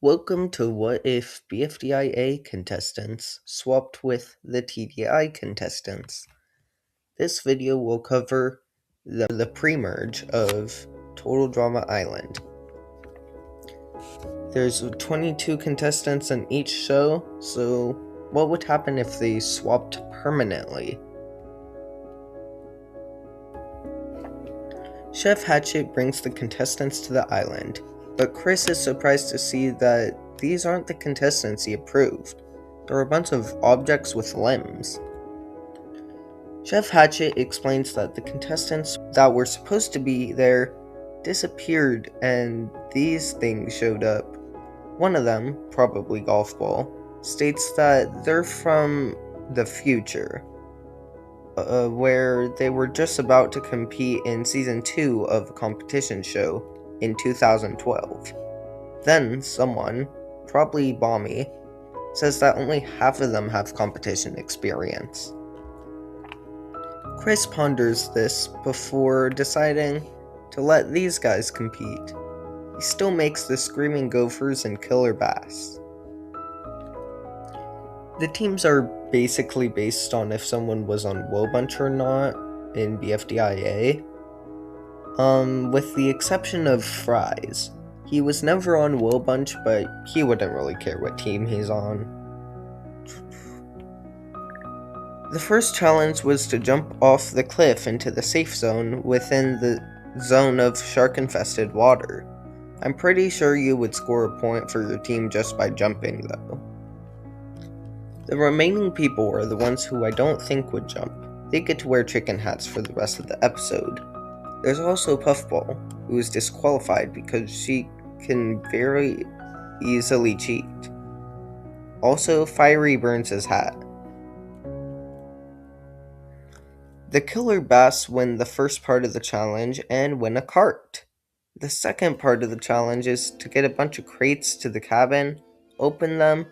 Welcome to What If BFDIA contestants swapped with the TDI contestants. This video will cover the pre-merge of Total Drama Island. There's 22 contestants on each show, so what would happen if they swapped permanently? Chef Hatchet brings the contestants to the island, but Chris is surprised to see that these aren't the contestants he approved. They're a bunch of objects with limbs. Chef Hatchet explains that the contestants that were supposed to be there disappeared and these things showed up. One of them, probably Golf Ball, states that they're from the future, where they were just about to compete in season 2 of a competition show in 2012. Then someone, probably Bommy, says that only half of them have competition experience. Chris ponders this before deciding to let these guys compete. He still makes the Screaming Gophers and Killer Bass. The teams are basically based on if someone was on Wobunch or not in BFDIA. With the exception of Fries. He was never on Wobunch, but he wouldn't really care what team he's on. The first challenge was to jump off the cliff into the safe zone within the zone of shark-infested water. I'm pretty sure you would score a point for your team just by jumping, though. The remaining people are the ones who I don't think would jump. They get to wear chicken hats for the rest of the episode. There's also Puffball, who is disqualified because she can very easily cheat. Also, Fiery burns his hat. The Killer Bass win the first part of the challenge and win a cart. The second part of the challenge is to get a bunch of crates to the cabin, open them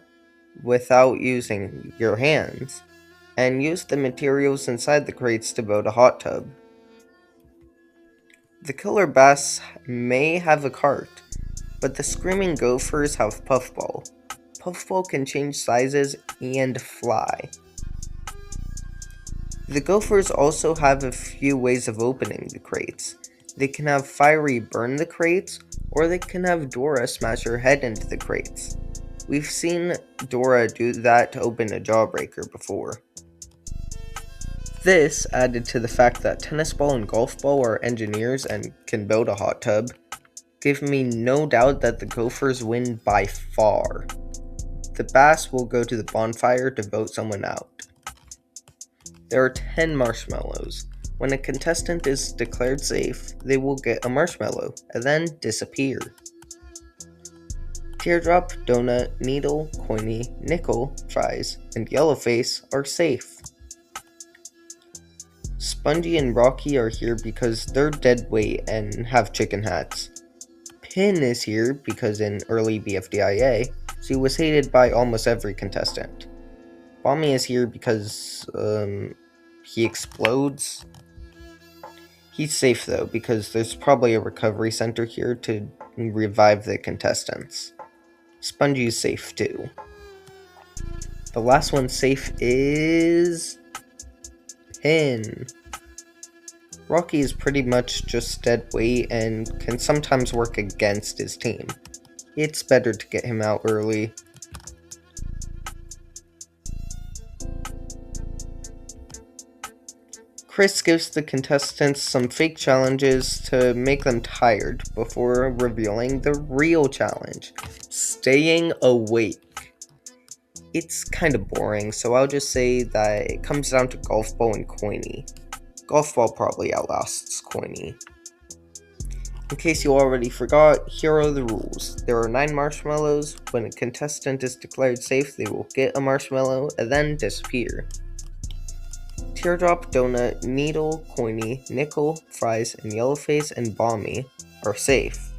without using your hands, and use the materials inside the crates to build a hot tub. The Killer Bass may have a cart, but the Screaming Gophers have Puffball. Puffball can change sizes and fly. The Gophers also have a few ways of opening the crates. They can have Fiery burn the crates, or they can have Dora smash her head into the crates. We've seen Dora do that to open a Jawbreaker before. This, added to the fact that Tennis Ball and Golf Ball are engineers and can build a hot tub, give me no doubt that the Gophers win by far. The Bass will go to the bonfire to vote someone out. There are 10 marshmallows. When a contestant is declared safe, they will get a marshmallow and then disappear. Teardrop, Donut, Needle, Coiny, Nickel, Fries, and Yellowface are safe. Spongy and Rocky are here because they're dead weight and have chicken hats. Pin is here because in early BFDIA, she was hated by almost every contestant. Bommy is here because, he explodes. He's safe though, because there's probably a recovery center here to revive the contestants. Spongy's safe too. The last one safe is Pin. Rocky is pretty much just dead weight and can sometimes work against his team. It's better to get him out early. Chris gives the contestants some fake challenges to make them tired before revealing the real challenge, staying awake. It's kind of boring, so I'll just say that it comes down to Golf Ball and Coiny. Golf Ball probably outlasts Coiny. In case you already forgot, here are the rules. There are 9 marshmallows. When a contestant is declared safe, they will get a marshmallow and then disappear. Teardrop, Donut, Needle, Coiny, Nickel, Fries, and Yellowface and Bommy are safe.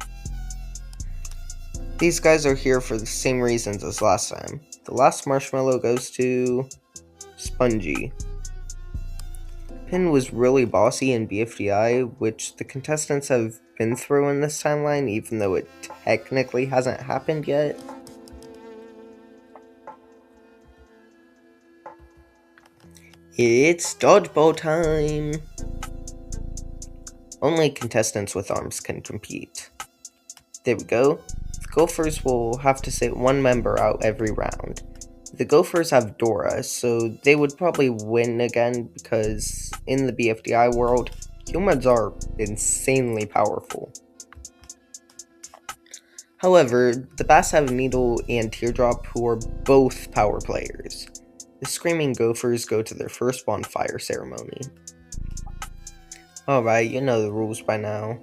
These guys are here for the same reasons as last time. The last marshmallow goes to Spongy. Pin was really bossy in BFDI, which the contestants have been through in this timeline, even though it technically hasn't happened yet. It's dodgeball time! Only contestants with arms can compete. There we go. The Gophers will have to sit one member out every round. The Gophers have Dora, so they would probably win again because in the BFDI world, humans are insanely powerful. However, the Bass have Needle and Teardrop, who are both power players. The Screaming Gophers go to their first bonfire ceremony. Alright, you know the rules by now.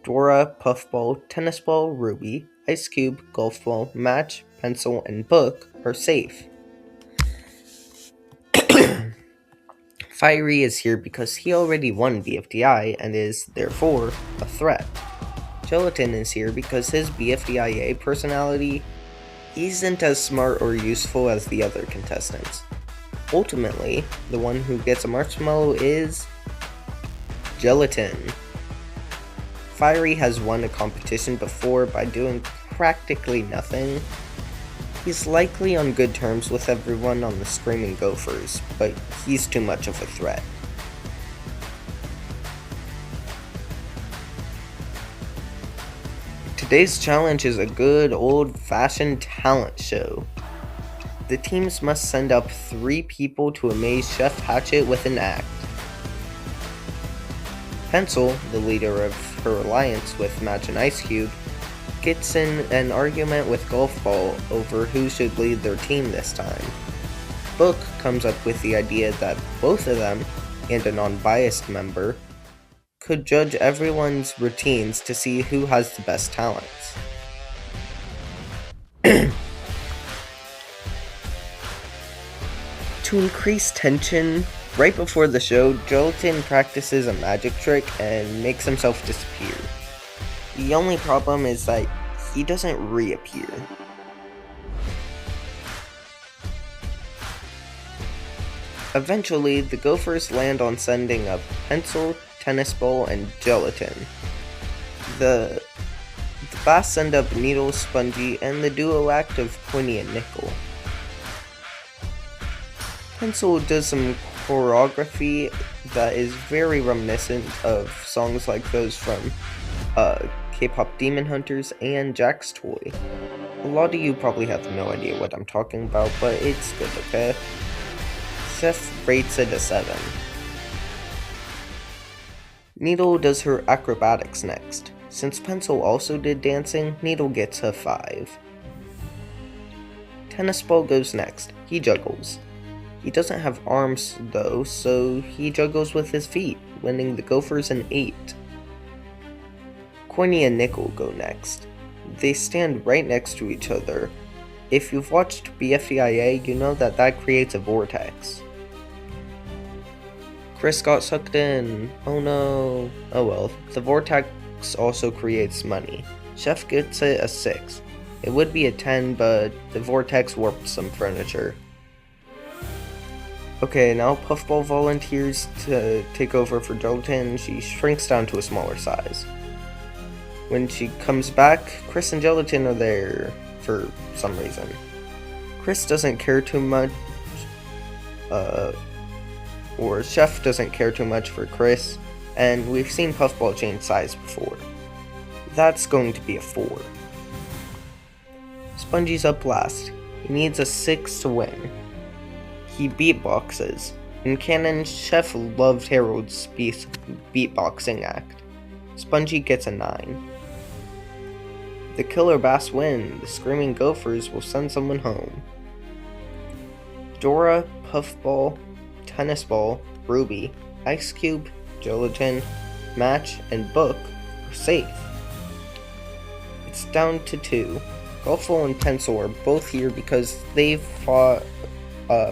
Dora, Puffball, Tennis Ball, Ruby, Ice Cube, Golf Ball, Match, Pencil, and Book are safe. Fiery is here because he already won BFDI and is, therefore, a threat. Gelatin is here because his BFDIA personality isn't as smart or useful as the other contestants. Ultimately, the one who gets a marshmallow is Gelatin. Fiery has won a competition before by doing practically nothing. He's likely on good terms with everyone on the Screaming Gophers, but he's too much of a threat. Today's challenge is a good old-fashioned talent show. The teams must send up 3 people to amaze Chef Hatchet with an act. Pencil, the leader of her alliance with Match and Ice Cube, gets in an argument with Golf Ball over who should lead their team this time. Book comes up with the idea that both of them, and a non-biased member, could judge everyone's routines to see who has the best talents. To increase tension, right before the show, Gelatin practices a magic trick and makes himself disappear. The only problem is that he doesn't reappear. Eventually, the Gophers land on sending up Pencil, Tennis Ball, and Gelatin. The Bass send up Needle, Spongy, and the duo act of Quinny and Nickel. Pencil does some choreography that is very reminiscent of songs like those from K-pop Demon Hunters and Jack's Toy. A lot of you probably have no idea what I'm talking about, but it's good, okay? Chef rates it a 7. Needle does her acrobatics next. Since Pencil also did dancing, Needle gets a 5. Tennis Ball goes next. He juggles. He doesn't have arms though, so he juggles with his feet, winning the Gophers an 8. Quinny and Nickel go next. They stand right next to each other. If you've watched BFDIA, you know that creates a vortex. Chris got sucked in. Oh no. Oh well, the vortex also creates money. Chef gets it a 6. It would be a 10, but the vortex warped some furniture. Okay, now Puffball volunteers to take over for Gelatin. She shrinks down to a smaller size. When she comes back, Chris and Gelatin are there for some reason. Chris doesn't care too much, or Chef doesn't care too much for Chris, and we've seen Puffball change size before. That's going to be a 4. Spongy's up last. He needs a 6 to win. He beatboxes. In canon, Chef loved Harold's beatboxing act. Spongy gets a 9. The Killer Bass win. The Screaming Gophers will send someone home. Dora, Puffball, Tennis Ball, Ruby, Ice Cube, Gelatin, Match, and Book are safe. It's down to 2. Golfball and Pencil are both here because they've fought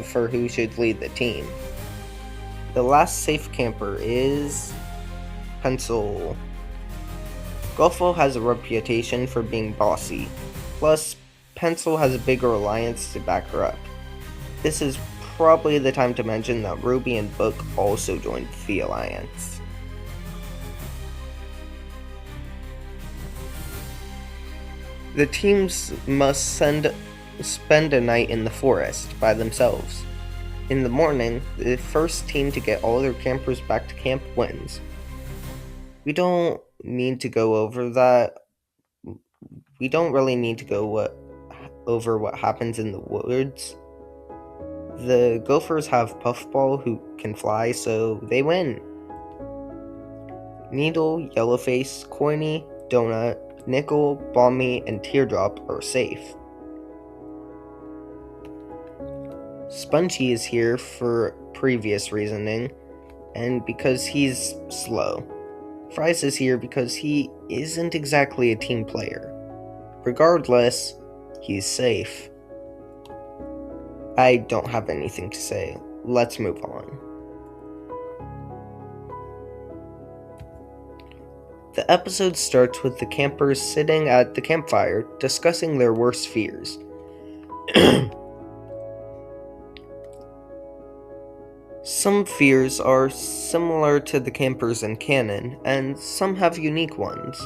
for who should lead the team. The last safe camper is Pencil. Golfball has a reputation for being bossy, plus Pencil has a bigger alliance to back her up. This is probably the time to mention that Ruby and Book also joined the alliance. The teams must spend a night in the forest by themselves. In the morning, the first team to get all their campers back to camp wins. We don't need to go over that. We don't really need to go over what happens in the woods. The Gophers have Puffball who can fly, so they win. Needle, Yellowface, Coiny, Donut, Nickel, Balmy, and Teardrop are safe. Spongy is here for previous reasoning, and because he's slow. Fries is here because he isn't exactly a team player. Regardless, he's safe. I don't have anything to say. Let's move on. The episode starts with the campers sitting at the campfire discussing their worst fears. Some fears are similar to the campers in canon, and some have unique ones.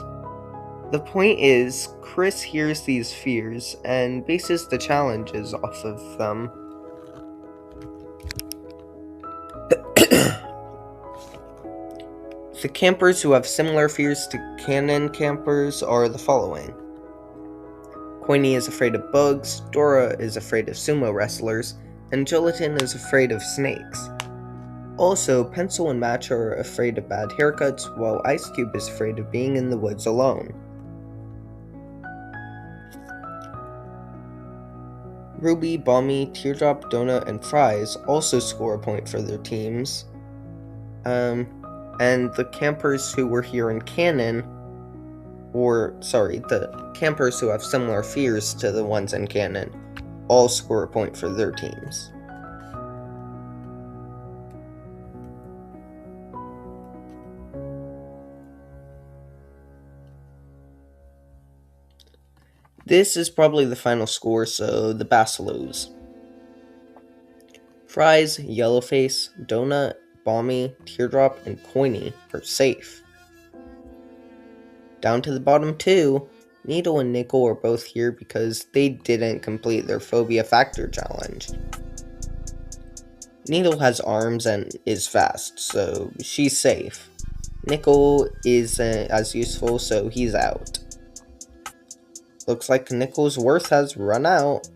The point is, Chris hears these fears and bases the challenges off of them. The campers who have similar fears to canon campers are the following. Coiny is afraid of bugs, Dora is afraid of sumo wrestlers, and Gelatin is afraid of snakes. Also, Pencil and Match are afraid of bad haircuts, while Ice Cube is afraid of being in the woods alone. Ruby, Balmy, Teardrop, Donut, and Fries also score a point for their teams. And the campers who were here in canon, the campers who have similar fears to the ones in canon, all score a point for their teams. This is probably the final score, so the Bass lose. Fries, Yellowface, Donut, Balmy, Teardrop, and Coiny are safe. Down to the bottom two, Needle and Nickel are both here because they didn't complete their Phobia Factor challenge. Needle has arms and is fast, so she's safe. Nickel isn't as useful, so he's out. Looks like Nickel's worth has run out.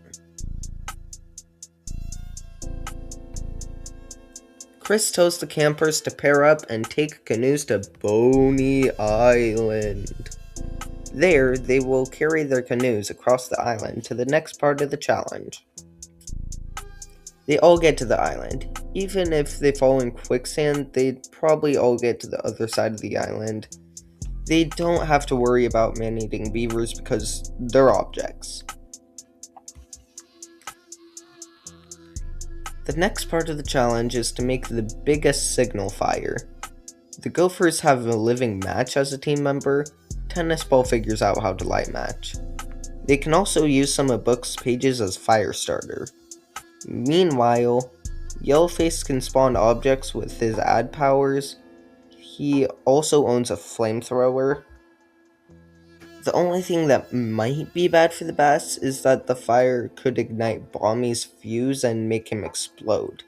Chris tells the campers to pair up and take canoes to Boney Island. There, they will carry their canoes across the island to the next part of the challenge. They all get to the island. Even if they fall in quicksand, they'd probably all get to the other side of the island. They don't have to worry about man-eating beavers because they're objects. The next part of the challenge is to make the biggest signal fire. The Gophers have a living match as a team member. Tennis Ball figures out how to light match. They can also use some of Book's pages as fire starter. Meanwhile, Yellowface can spawn objects with his ad powers. He also owns a flamethrower. The only thing that might be bad for the Bass is that the fire could ignite Balmy's fuse and make him explode.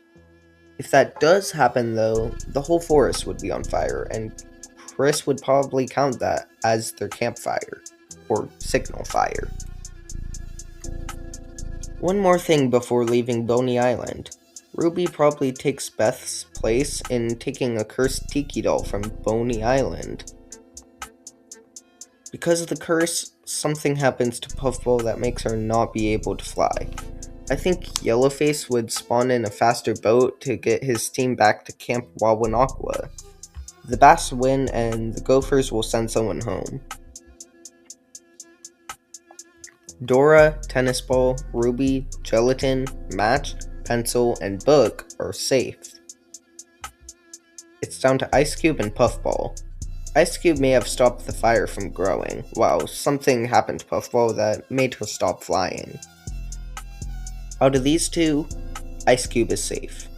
If that does happen though, the whole forest would be on fire, and Chris would probably count that as their campfire, or signal fire. One more thing before leaving Boney Island. Ruby probably takes Beth's place in taking a cursed tiki doll from Boney Island. Because of the curse, something happens to Puffball that makes her not be able to fly. I think Yellowface would spawn in a faster boat to get his team back to Camp Wawanakwa. The Bass win and the Gophers will send someone home. Dora, Tennis Ball, Ruby, Gelatin, Match, Pencil, and Book are safe. It's down to Ice Cube and Puffball. Ice Cube may have stopped the fire from growing, while something happened to Puffball that made her stop flying. Out of these two, Ice Cube is safe.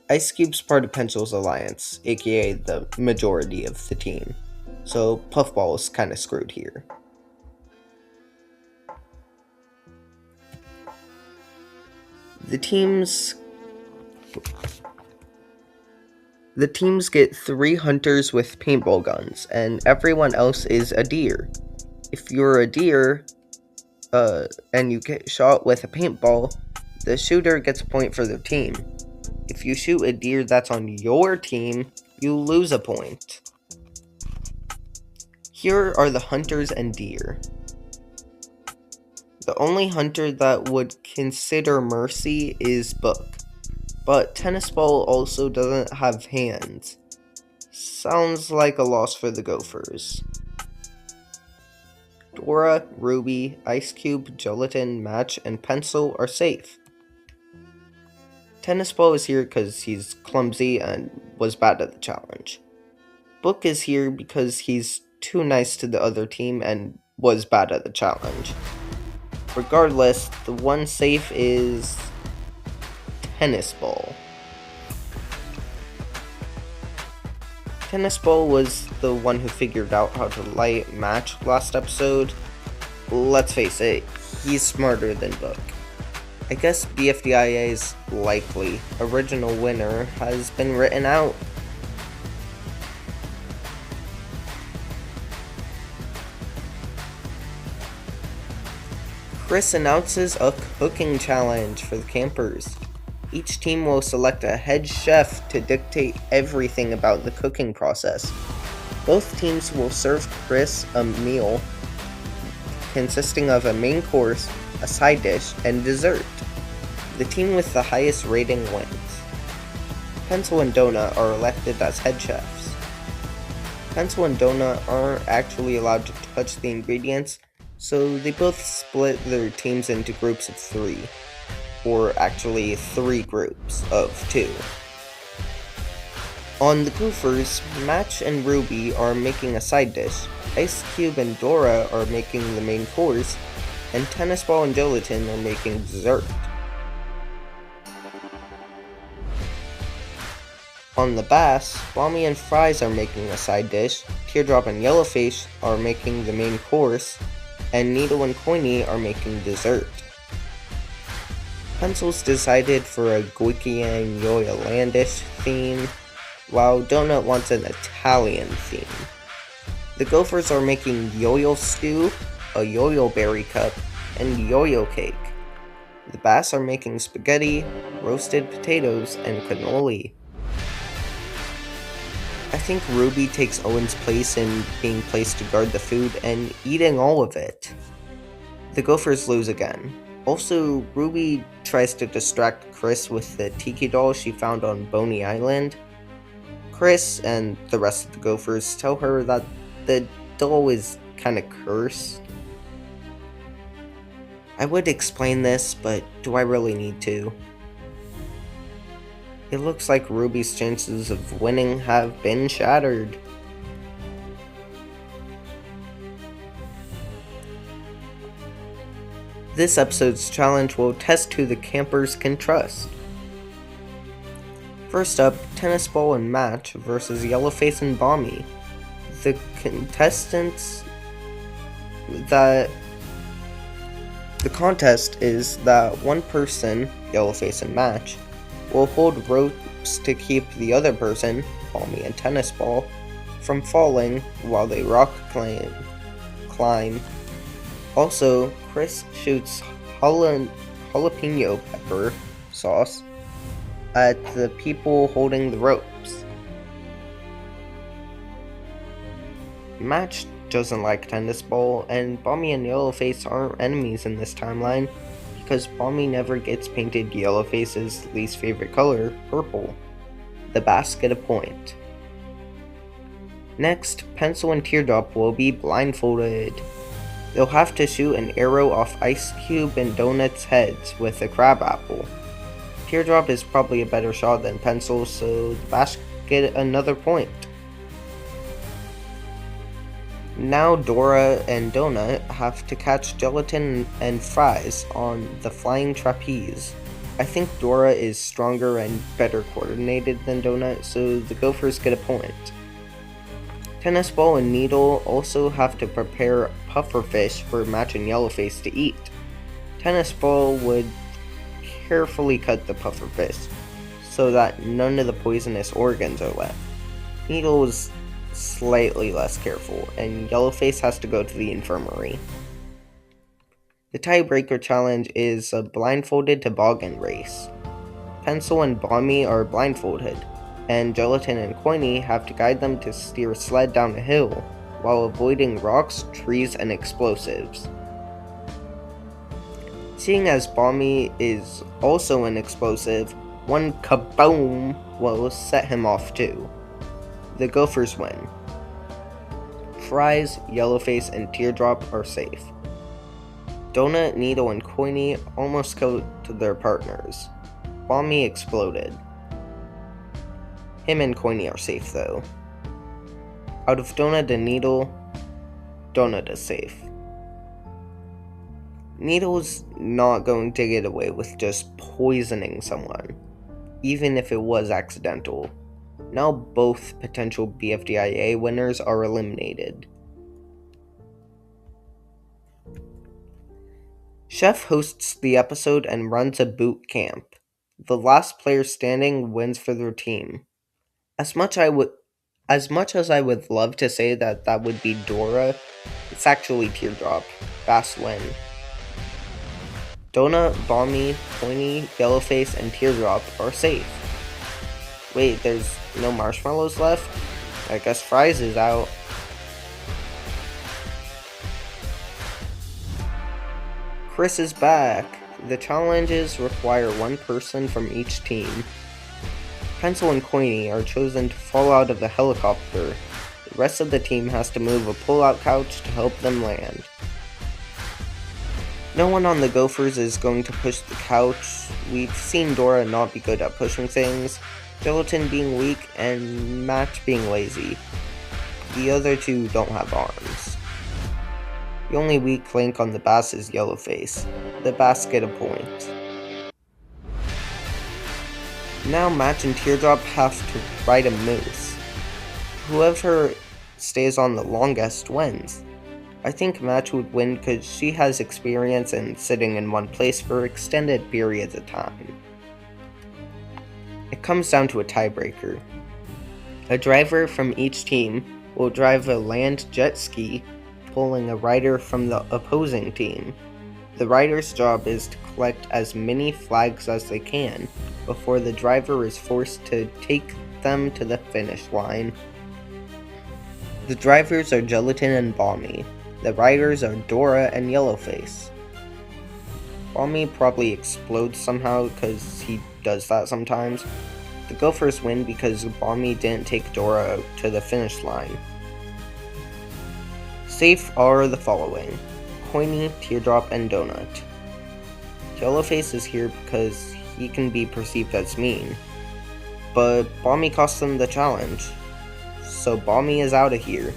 Ice Cube's part of Pencil's alliance, aka the majority of the team, so Puffball is kinda screwed here. The teams the teams get 3 hunters with paintball guns, and everyone else is a deer. If you're a deer, and you get shot with a paintball, the shooter gets a point for their team. If you shoot a deer that's on your team, you lose a point. Here are the hunters and deer. The only hunter that would consider mercy is Book, but Tennis Ball also doesn't have hands. Sounds like a loss for the Gophers. Dora, Ruby, Ice Cube, Gelatin, Match, and Pencil are safe. Tennis Ball is here because he's clumsy and was bad at the challenge. Book is here because he's too nice to the other team and was bad at the challenge. Regardless, the one safe is Tennis Ball. Tennis Ball was the one who figured out how to light Match last episode. Let's face it, he's smarter than Book. I guess BFDIA's likely original winner has been written out. Chris announces a cooking challenge for the campers. Each team will select a head chef to dictate everything about the cooking process. Both teams will serve Chris a meal consisting of a main course, a side dish, and dessert. The team with the highest rating wins. Pencil and Donut are elected as head chefs. Pencil and Donut aren't actually allowed to touch the ingredients, so they both split their teams into groups of 3. Or actually 3 groups of 2. On the Gophers, Match and Ruby are making a side dish, Ice Cube and Dora are making the main course, and Tennis Ball and Gelatin are making dessert. On the Bass, Bommy and Fries are making a side dish, Teardrop and Yellowface are making the main course, and Needle and Coiny are making dessert. Pencil's decided for a Goikian Yoyolandish theme, while Donut wants an Italian theme. The Gophers are making yo-yo stew, a yo-yo berry cup, and yo-yo cake. The Bass are making spaghetti, roasted potatoes, and cannoli. I think Ruby takes Owen's place in being placed to guard the food and eating all of it. The Gophers lose again. Also, Ruby tries to distract Chris with the tiki doll she found on Boney Island. Chris and the rest of the Gophers tell her that the doll is kinda cursed. I would explain this, but do I really need to? It looks like Ruby's chances of winning have been shattered. This episode's challenge will test who the campers can trust. First up, Tennis Ball and Match versus Yellowface and Bommy. The contest is that one person, Yellowface and Match, will hold ropes to keep the other person, Bommy and Tennis Ball, from falling while they rock climb. Also, Chris shoots jalapeno pepper sauce at the people holding the ropes. Match doesn't like Tennis Ball, and Bommy and Yellowface aren't enemies in this timeline because Bommy never gets painted Yellowface's least favorite color, purple. The Bass get a point. Next, Pencil and Teardrop will be blindfolded. They'll have to shoot an arrow off Ice Cube and Donut's heads with a crab apple. Teardrop is probably a better shot than Pencil, so the Bash get another point. Now Dora and Donut have to catch Gelatin and Fries on the flying trapeze. I think Dora is stronger and better coordinated than Donut, so the Gophers get a point. Tennis Ball and Needle also have to prepare pufferfish for Match and Yellowface to eat. Tennis Ball would carefully cut the pufferfish so that none of the poisonous organs are left. Needle is slightly less careful, and Yellowface has to go to the infirmary. The tiebreaker challenge is a blindfolded toboggan race. Pencil and Bommy are blindfolded, and Gelatin and Coiny have to guide them to steer a sled down a hill while avoiding rocks, trees, and explosives. Seeing as Bommy is also an explosive, one kaboom will set him off too. The Gophers win. Fries, Yellowface, and Teardrop are safe. Donut, Needle, and Coiny almost killed their partners. Bommy exploded. Him and Coiny are safe though. Out of Donut and Needle, Donut is safe. Needle's not going to get away with just poisoning someone, even if it was accidental. Now both potential BFDIA winners are eliminated. Chef hosts the episode and runs a boot camp. The last player standing wins for their team. As much as I would love to say that would be Dora, it's actually Teardrop. Fast win. Donut, Bommy, Coiny, Yellowface, and Teardrop are safe. Wait, there's no marshmallows left? I guess Fries is out. Chris is back. The challenges require one person from each team. Pencil and Coiny are chosen to fall out of the helicopter. The rest of the team has to move a pull-out couch to help them land. No one on the Gophers is going to push the couch. We've seen Dora not be good at pushing things, Gelatin being weak, and Match being lazy. The other two don't have arms. The only weak link on the bass is Yellowface. The bass get a point. Now Match and Teardrop have to ride a moose. Whoever stays on the longest wins. I think Match would win because she has experience in sitting in one place for extended periods of time. It comes down to a tiebreaker. A driver from each team will drive a land jet ski, pulling a rider from the opposing team. The rider's job is to collect as many flags as they can before the driver is forced to take them to the finish line. The drivers are Gelatin and Bommy. The riders are Dora and Yellowface. Bommy probably explodes somehow because he does that sometimes. The Gophers win because Bommy didn't take Dora to the finish line. Safe are the following: Coiny, Teardrop, and Donut. Yellowface is here because he can be perceived as mean, but Bommy cost them the challenge, so Bommy is out of here.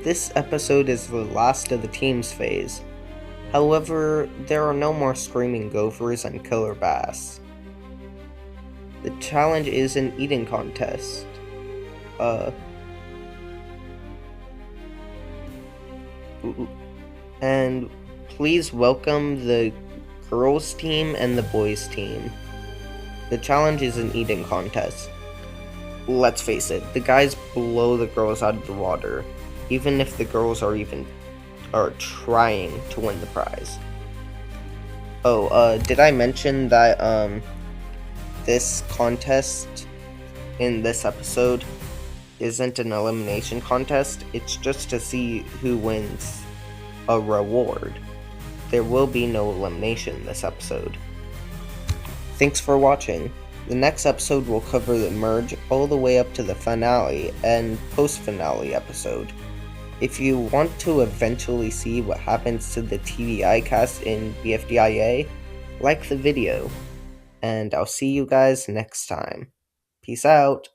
This episode is the last of the teams phase. However, there are no more screaming gophers and killer bass. The challenge is an eating contest. And please welcome the girls team and the boys team. The challenge is an eating contest. Let's face it, the guys blow the girls out of the water, even if the girls are trying to win the prize. Did I mention that this contest in this episode isn't an elimination contest? It's just to see who wins a reward. There will be no elimination this episode. Thanks for watching. The next episode will cover the merge all the way up to the finale and post-finale episode. If you want to eventually see what happens to the TDI cast in BFDIA, like the video, and I'll see you guys next time. Peace out.